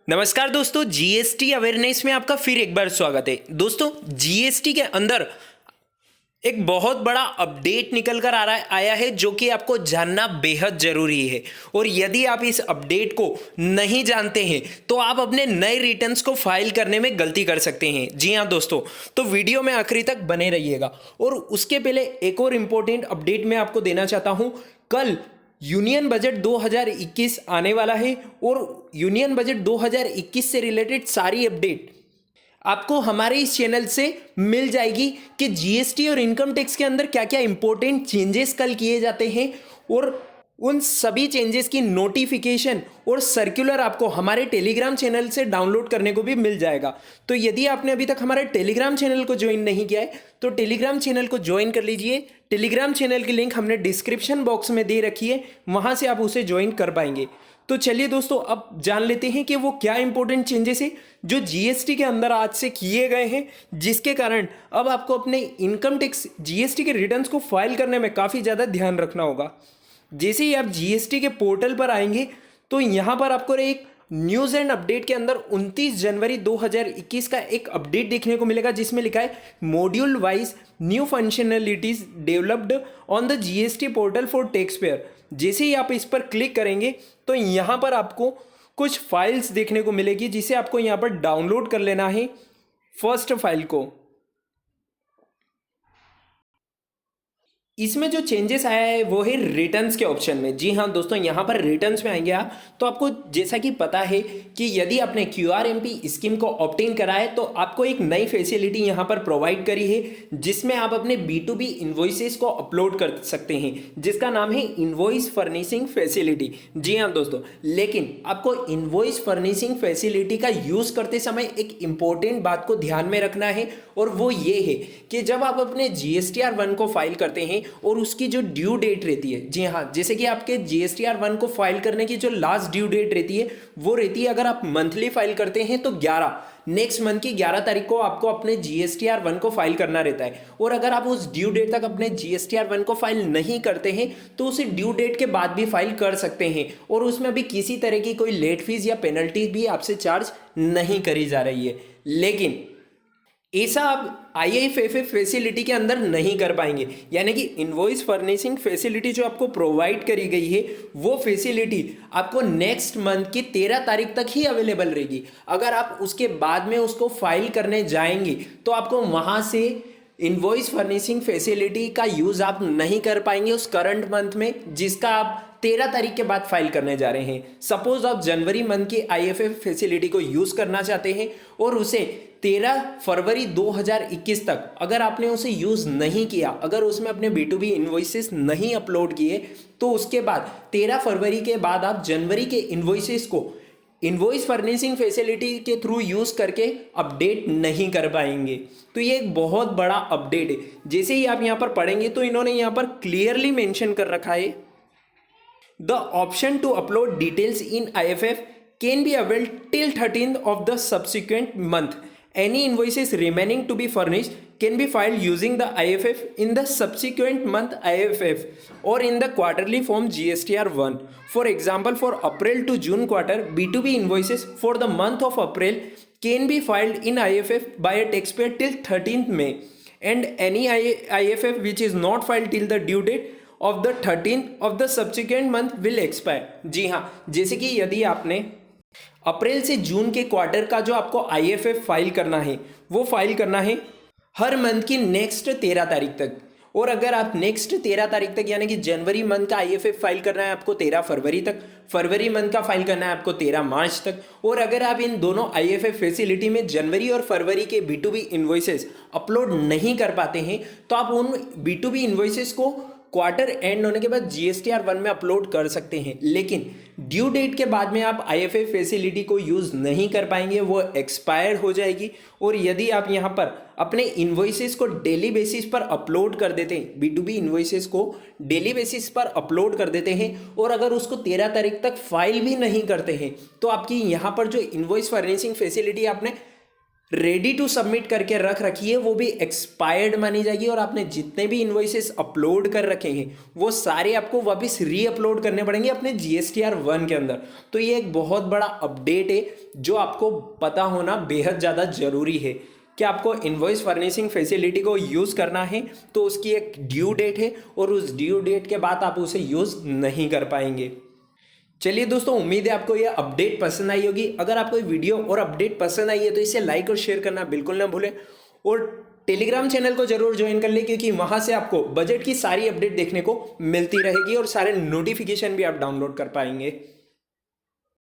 नमस्कार दोस्तों, GST awareness में आपका फिर एक बार स्वागत है। दोस्तों, जीएसटी के अंदर एक बहुत बड़ा अपडेट निकल कर आया है जो कि आपको जानना बेहद ज़रूरी है। और यदि आप इस अपडेट को नहीं जानते हैं तो आप अपने नए रिटर्न्स को फाइल करने में गलती कर सकते हैं। जी हाँ दोस्तों, तो वीडियो में आखिरी तक बने रहिएगा। और उसके पहले एक और इम्पोर्टेंट अपडेट मैं आपको देना चाहता हूँ। कल यूनियन बजट 2021 आने वाला है और यूनियन बजट 2021 से रिलेटेड सारी अपडेट आपको हमारे इस चैनल से मिल जाएगी कि जीएसटी और इनकम टैक्स के अंदर क्या क्या इंपॉर्टेंट चेंजेस कल किए जाते हैं, और उन सभी चेंजेस की नोटिफिकेशन और सर्कुलर आपको हमारे टेलीग्राम चैनल से डाउनलोड करने को भी मिल जाएगा। तो यदि आपने अभी तक हमारे टेलीग्राम चैनल को ज्वाइन नहीं किया है तो टेलीग्राम चैनल को ज्वाइन कर लीजिए। टेलीग्राम चैनल की लिंक हमने डिस्क्रिप्शन बॉक्स में दे रखी है, वहाँ से आप उसे ज्वाइन कर पाएंगे। तो चलिए दोस्तों, अब जान लेते हैं कि वो क्या इंपॉर्टेंट चेंजेस है जो जीएसटी के अंदर आज से किए गए हैं, जिसके कारण अब आपको अपने इनकम टैक्स जीएसटी के रिटर्न्स को फाइल करने में काफ़ी ज़्यादा ध्यान रखना होगा। जैसे ही आप जीएसटी के पोर्टल पर आएंगे तो यहाँ पर आपको एक न्यूज़ एंड अपडेट के अंदर 29 जनवरी 2021 का एक अपडेट देखने को मिलेगा, जिसमें लिखा है module wise new functionalities developed on the GST portal for tax payer. जैसे ही आप इस पर क्लिक करेंगे तो यहाँ पर आपको कुछ फाइल्स देखने को मिलेगी, जिसे आपको यहाँ पर डाउनलोड कर लेना है। फर्स्ट फाइल को, इसमें जो चेंजेस आया है वो है रिटर्न्स के ऑप्शन में। जी हाँ दोस्तों, यहाँ पर रिटर्न्स में आएंगे आप तो आपको जैसा कि पता है कि यदि आपने क्यूआरएमपी स्कीम को ऑप्ट-इन करा है तो आपको एक नई फैसिलिटी यहाँ पर प्रोवाइड करी है, जिसमें आप अपने B2B इन्वॉइसेस को अपलोड कर सकते हैं, जिसका नाम है इन्वॉइस फर्निशिंग फैसिलिटी। जी हाँ दोस्तों, लेकिन आपको इन्वॉइस फर्निशिंग फैसिलिटी का यूज़ करते समय एक इंपॉर्टेंट बात को ध्यान में रखना है, और वो ये है कि जब आप अपने GSTR-1 को फाइल करते हैं और उसकी जो ड्यू डेट रहती है, जी हाँ, जैसे कि आपके GSTR-1 को फाइल करने की जो लास्ट ड्यू डेट रहती है वो रहती है, अगर आप मंथली फाइल करते हैं तो 11 नेक्स्ट मंथ की 11 तारीख को आपको अपने GSTR-1 को फाइल करना रहता है। और अगर आप उस ड्यू डेट तक अपने GSTR-1 को फाइल नहीं करते हैं तो उसे ड्यू डेट के बाद भी फाइल कर सकते हैं, और उसमें भी किसी तरह की कोई लेट फीस या पेनल्टी भी आपसे चार्ज नहीं करी जा रही है। लेकिन ऐसा आप IIFF फैसिलिटी के अंदर नहीं कर पाएंगे, यानी कि इनवॉइस फर्निशिंग फैसिलिटी जो आपको प्रोवाइड करी गई है वो फैसिलिटी आपको नेक्स्ट मंथ की 13 तारीख तक ही अवेलेबल रहेगी। अगर आप उसके बाद में उसको फाइल करने जाएंगे तो आपको वहाँ से इनवॉइस फर्निशिंग फैसिलिटी का यूज़ आप नहीं कर पाएंगे उस करंट मंथ में, जिसका आप 13 तारीख के बाद फाइल करने जा रहे हैं। सपोज आप जनवरी मंथ की IIFF फैसिलिटी को यूज़ करना चाहते हैं और उसे 13 फरवरी 2021 तक अगर आपने उसे यूज़ नहीं किया, अगर उसमें अपने B2B इन्वॉइसेस नहीं अपलोड किए, तो उसके बाद 13 फरवरी के बाद आप जनवरी के इन्वॉइसेस को इनवॉइस फर्निशिंग फैसिलिटी के थ्रू यूज़ करके अपडेट नहीं कर पाएंगे। तो ये एक बहुत बड़ा अपडेट है। जैसे ही आप यहाँ पर पढ़ेंगे तो इन्होंने यहाँ पर क्लियरली मेंशन कर रखा है, the option to upload details in IFF can be availed till 13th of the subsequent month. Any invoices remaining to be furnished can be filed using the IFF in the subsequent month IFF or in the quarterly form GSTR-1. For example, for April to June quarter, B2B invoices for the month of April can be filed in IFF by a taxpayer till 13th May, and any IFF which is not filed till the due date of the 13th of the subsequent month will expire. जी हाँ, जैसे कि यदि आपने अप्रैल से जून के quarter का जो आपको IFF फाइल करना है वो फाइल करना है हर मंथ की नेक्स्ट 13 तारीख तक, और अगर आप नेक्स्ट 13 तारीख तक यानी कि जनवरी मंथ का IFF फाइल करना है आपको 13 फरवरी तक, फरवरी मंथ का फाइल करना है आपको 13 मार्च तक, और अगर आप इन दोनों IFF फैसिलिटी में जनवरी और फरवरी के B2B इन्वॉइसेस अपलोड नहीं कर पाते हैं तो आप उन B2B इन्वॉइसेस को क्वार्टर एंड होने के बाद GSTR-1 में अपलोड कर सकते हैं। लेकिन ड्यू डेट के बाद में आप IFF फैसिलिटी को यूज़ नहीं कर पाएंगे, वो एक्सपायर हो जाएगी। और यदि आप यहाँ पर अपने इन्वॉइसेस को डेली बेसिस पर अपलोड कर देते हैं, B2B इन्वॉइसेस को डेली बेसिस पर अपलोड कर देते हैं, और अगर उसको 13 तारीख तक फाइल भी नहीं करते हैं तो आपकी यहाँ पर जो इन्वॉइस फर्निशिंग फैसिलिटी आपने रेडी टू सबमिट करके रख रखी है वो भी एक्सपायर्ड मानी जाएगी, और आपने जितने भी इन्वॉइसेस अपलोड कर रखे हैं वो सारे आपको वापस री अपलोड करने पड़ेंगे अपने GSTR 1 के अंदर। तो ये एक बहुत बड़ा अपडेट है जो आपको पता होना बेहद ज़्यादा ज़रूरी है कि आपको इनवॉइस फर्निशिंग फैसिलिटी को यूज़ करना है तो उसकी एक ड्यू डेट है, और उस ड्यू डेट के बाद आप उसे यूज़ नहीं कर पाएंगे। चलिए दोस्तों, उम्मीद है आपको ये अपडेट पसंद आई होगी। अगर आपको ये वीडियो और अपडेट पसंद आई है तो इसे लाइक और शेयर करना बिल्कुल ना भूलें, और टेलीग्राम चैनल को जरूर ज्वाइन कर लें, क्योंकि वहां से आपको बजट की सारी अपडेट देखने को मिलती रहेगी और सारे नोटिफिकेशन भी आप डाउनलोड कर पाएंगे।